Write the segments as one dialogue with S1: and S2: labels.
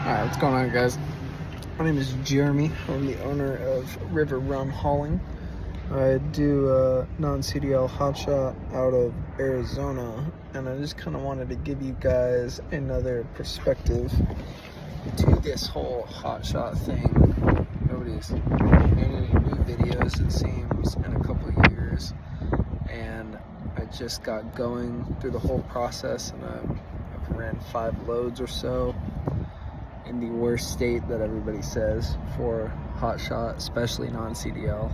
S1: Alright, what's going on, guys? My name is Jeremy. I'm the owner of River Run Hauling. I do non-CDL hotshot out of Arizona, and I just kind of wanted to give you guys another perspective to this whole hotshot thing. Nobody's made any new videos, it seems, in a couple of years, and I just got going through the whole process, and I've ran 5 loads or so in the worst state that everybody says for hotshot, especially non-CDL,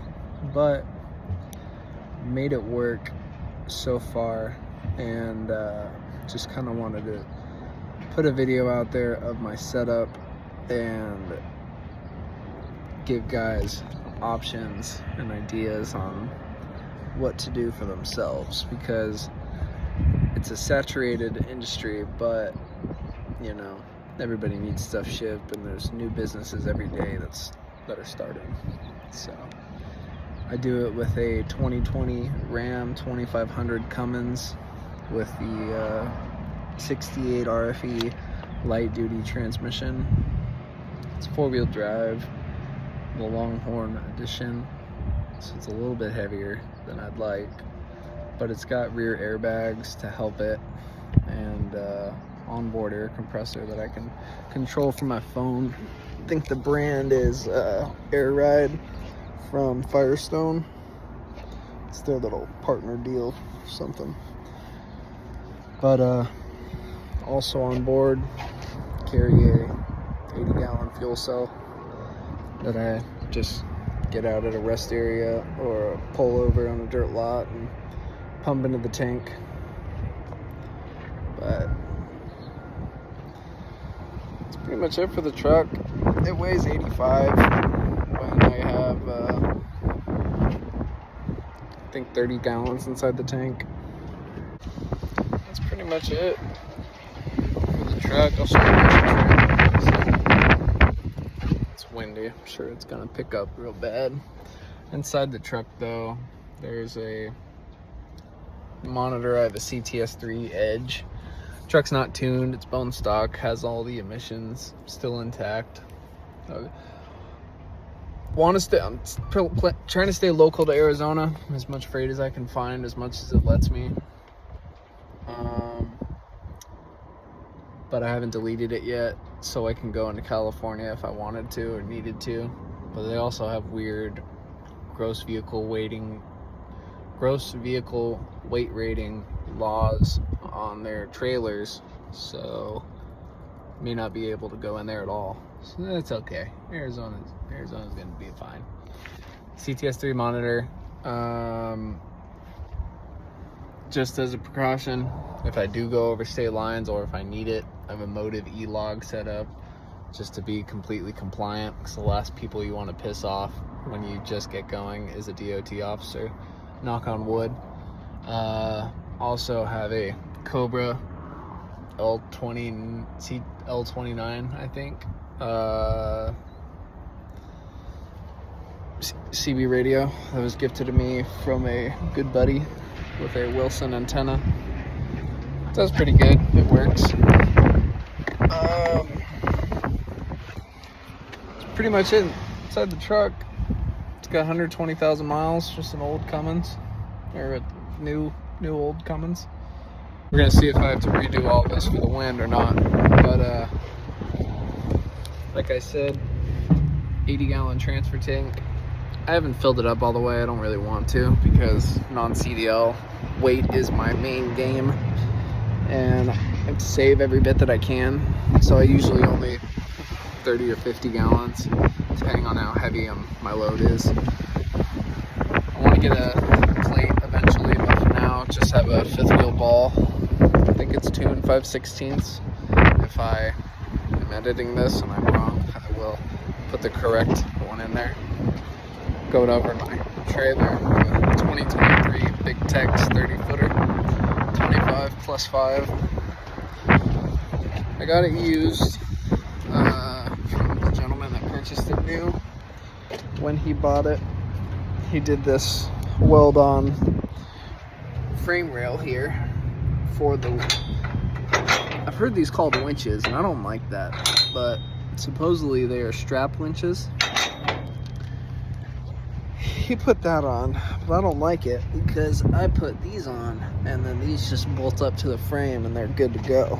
S1: but made it work so far, and just kind of wanted to put a video out there of my setup and give guys options and ideas on what to do for themselves, because it's a saturated industry, but you know, everybody needs stuff shipped, and there's new businesses every day that are starting. So I do it with a 2020 Ram 2500 Cummins with the 68 RFE light duty transmission. It's 4-wheel drive, the Longhorn edition, so it's a little bit heavier than I'd like, but it's got rear airbags to help it, and onboard air compressor that I can control from my phone. I think the brand is Air Ride from Firestone. It's their little partner deal or something. But also on board, carry a 80-gallon fuel cell that I just get out at a rest area or pull over on a dirt lot and pump into the tank. But that's pretty much it for the truck. It weighs 85 when I have I think 30 gallons inside the tank. That's pretty much it for the truck. I'll show you the truck. It's windy. I'm sure it's gonna pick up real bad. Inside the truck though, there's a monitor. I have a CTS3 Edge. Truck's not tuned, it's bone stock, has all the emissions still intact. I'm trying to stay local to Arizona, as much freight as I can find, as much as it lets me. But I haven't deleted it yet, so I can go into California if I wanted to or needed to. But they also have weird gross vehicle weight rating laws on their trailers, so may not be able to go in there at all. So that's okay. Arizona's gonna be fine. CTS3 monitor, just as a precaution, if I do go over state lines or if I need it, I have a Motive E-log set up just to be completely compliant, because the last people you want to piss off when you just get going is a DOT officer. Knock on wood. Also have a Cobra L29, I think. CB radio that was gifted to me from a good buddy with a Wilson antenna. That's pretty good. It works. That's pretty much it. Inside the truck, it's got 120,000 miles. Just an old Cummins, or a new old Cummins. We're gonna see if I have to redo all this for the wind or not. But like I said, 80-gallon transfer tank. I haven't filled it up all the way. I don't really want to, because non-CDL weight is my main game, and I have to save every bit that I can. So I usually only 30 or 50 gallons, depending on how heavy my load is. I want to get a plate eventually, but for now, just have a 5th wheel ball. I think it's tuned 5/16. If I am editing this and I'm wrong, I will put the correct one in there. Going over my trailer, 2023 Big Tex 30-footer, 25 plus 5. I got it used from the gentleman that purchased it new. When he bought it, he did this weld-on frame rail here for the, I've heard these called winches, and I don't like that, but supposedly they are strap winches. He put that on, but I don't like it because I put these on and then these just bolt up to the frame and they're good to go.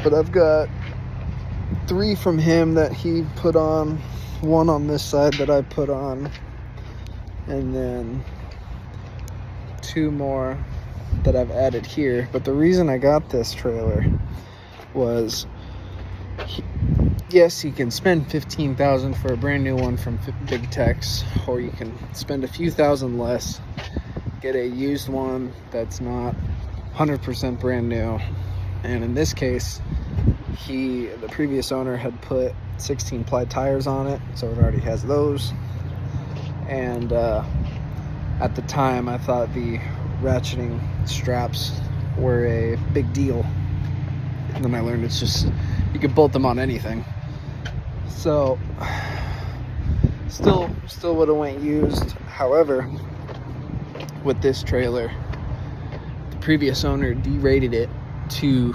S1: But I've got 3 from him that he put on, 1 on this side that I put on, and then 2 more that I've added here. But the reason I got this trailer was, yes, you can spend $15,000 for a brand new one from Big Techs, or you can spend a few thousand less, get a used one that's not 100% brand new. And in this case, the previous owner had put 16 ply tires on it, so it already has those. And at the time, I thought the ratcheting straps were a big deal, and then I learned it's just, you can bolt them on anything. So still would have went used. However, with this trailer, the previous owner derated it to,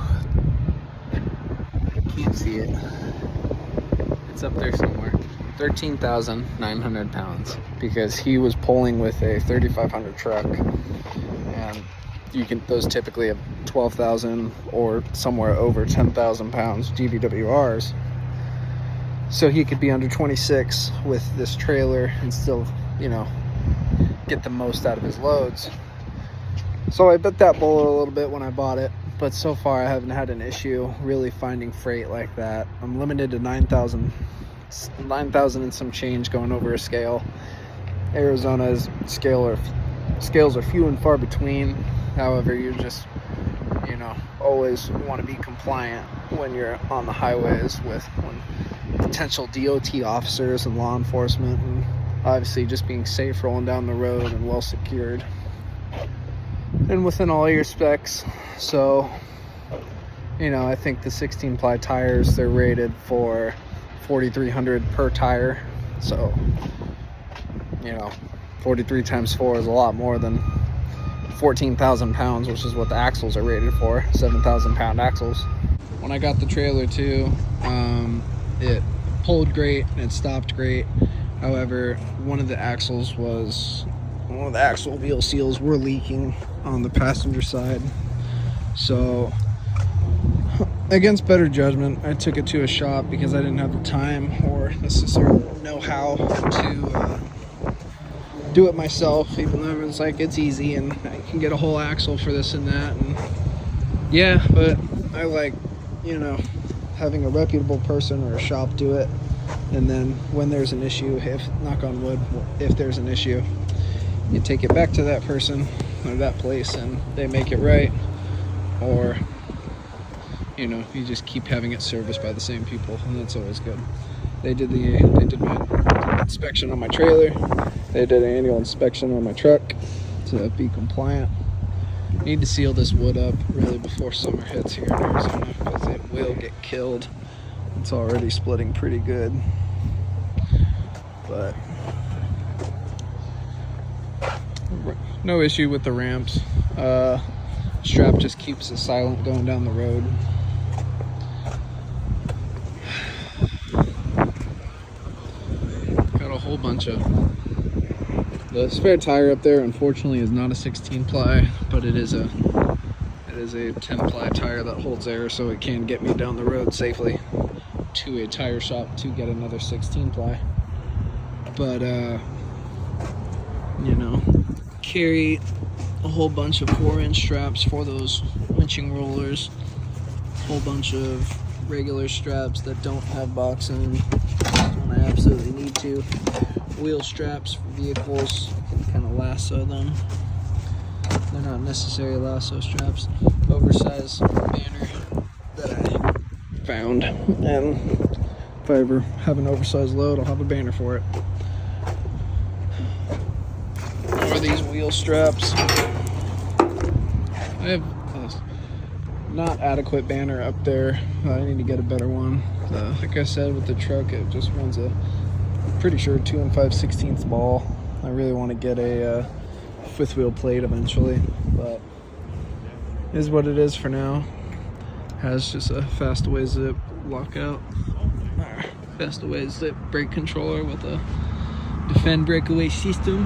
S1: I can't see it, it's up there somewhere, 13,900 pounds, because he was pulling with a 3,500 truck, and those typically have 12,000 or somewhere over 10,000 pounds GVWRs. So he could be under 26 with this trailer and still, get the most out of his loads. So I bit that bullet a little bit when I bought it, but so far I haven't had an issue really finding freight like that. I'm limited to 9,000 and some change going over a scale. Arizona's scales are few and far between. However, you just, always want to be compliant when you're on the highways with potential DOT officers and law enforcement, and obviously just being safe rolling down the road and well secured and within all your specs. So, I think the 16 ply tires, they're rated for 4,300 per tire. So, 43 times 4 is a lot more than 14,000 pounds, which is what the axles are rated for, 7,000 pound axles. When I got the trailer too, it pulled great and it stopped great. However, one of the axle wheel seals were leaking on the passenger side. So, against better judgment, I took it to a shop because I didn't have the time or necessarily know how to do it myself, even though it's like it's easy and I can get a whole axle for this and that. And yeah, but I like, having a reputable person or a shop do it, and then when there's an issue, if, knock on wood, if there's an issue, you take it back to that person or that place and they make it right, or you just keep having it serviced by the same people, and that's always good. They did my inspection on my trailer. They did an annual inspection on my truck to be compliant. Need to seal this wood up really before summer hits here in Arizona, because it will get killed. It's already splitting pretty good. But no issue with the ramps. Strap just keeps it silent going down the road. Got a whole bunch of... The spare tire up there, unfortunately, is not a 16 ply, but it is a 10 ply tire that holds air, so it can get me down the road safely to a tire shop to get another 16 ply. But carry a whole bunch of 4-inch straps for those winching rollers, a whole bunch of regular straps that don't have boxing when I absolutely need to. Wheel straps for vehicles, you can kind of lasso them. They're not necessary lasso straps. Oversized banner that I found, and if I ever have an oversized load, I'll have a banner for it. Or these wheel straps. I have a not adequate banner up there. I need to get a better one. Like I said, with the truck, it just runs a pretty sure 2 5/16 ball. I really want to get a fifth wheel plate eventually, but it is what it is for now. Has just a fast lockout. Best away is the brake controller with a defend breakaway system.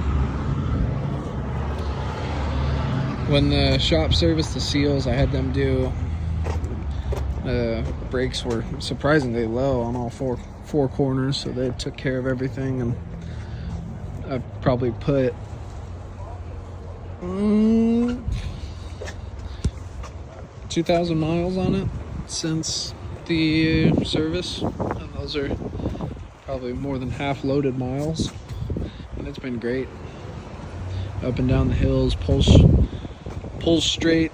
S1: When the shop serviced the seals, I had them do brakes were surprisingly low on all four corners, so they took care of everything, and I've probably put 2,000 miles on it since the service, and those are probably more than half loaded miles, and it's been great. Up and down the hills, pulls straight,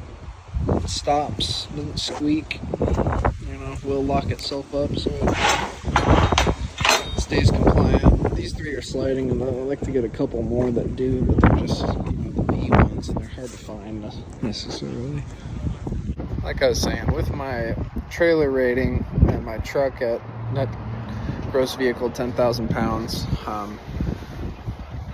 S1: stops, doesn't squeak, you know, will lock itself up so it stays compliant. These 3 are sliding, and I'd like to get a couple more that do, but they're just, you know, the B ones, and they're hard to find necessarily. Like I was saying, with my trailer rating and my truck at net gross vehicle 10,000 pounds,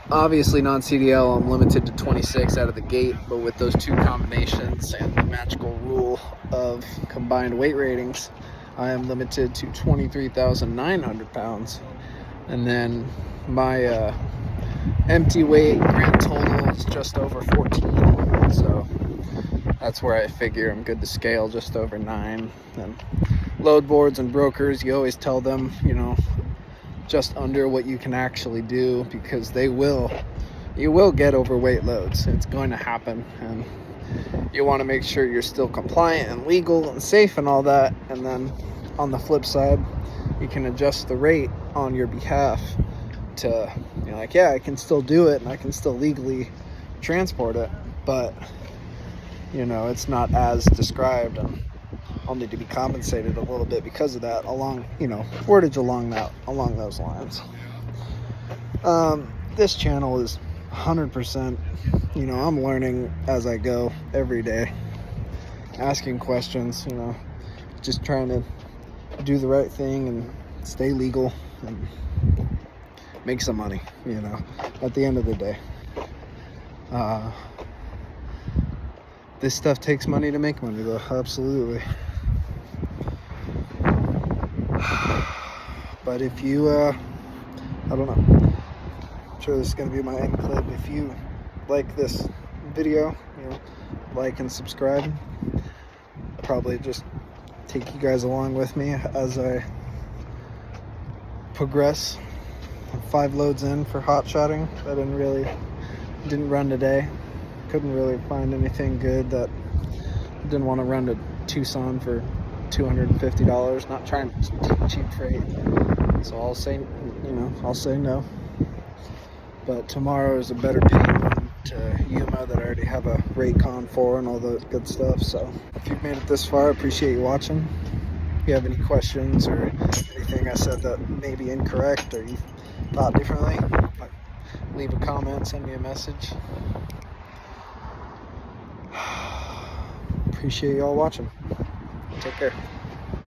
S1: obviously non-CDL I'm limited to 26 out of the gate, but with those 2 combinations and the magical rule of combined weight ratings, I am limited to 23,900 pounds. And then my empty weight grand total is just over 14, so that's where I figure I'm good to scale, just over 9. And load boards and brokers, you always tell them, you know, just under what you can actually do, because you will get overweight loads. It's going to happen, and you want to make sure you're still compliant and legal and safe and all that. And then on the flip side, you can adjust the rate on your behalf to, you know, like, yeah, I can still do it and I can still legally transport it, but you know, it's not as described, and I'll need to be compensated a little bit because of that, along, you know, wordage along those lines. This channel is 100%, you know, I'm learning as I go every day, asking questions, you know, just trying to do the right thing and stay legal and make some money, you know, at the end of the day. This stuff takes money to make money, though, absolutely. But if you, I don't know, I'm sure this is going to be my end clip. If you like this video, you know, like and subscribe. Probably just take you guys along with me as I progress. I'm 5 loads in for hotshotting. I didn't run today. Couldn't really find anything good that didn't want to run to Tucson for $250. Not trying to take cheap freight. So I'll say no. But tomorrow is a better paying one to Yuma that I already have a Raycon for and all the good stuff. So if you've made it this far, I appreciate you watching. If you have any questions or anything I said that may be incorrect or you thought differently, leave a comment, send me a message. Appreciate y'all watching. Take care.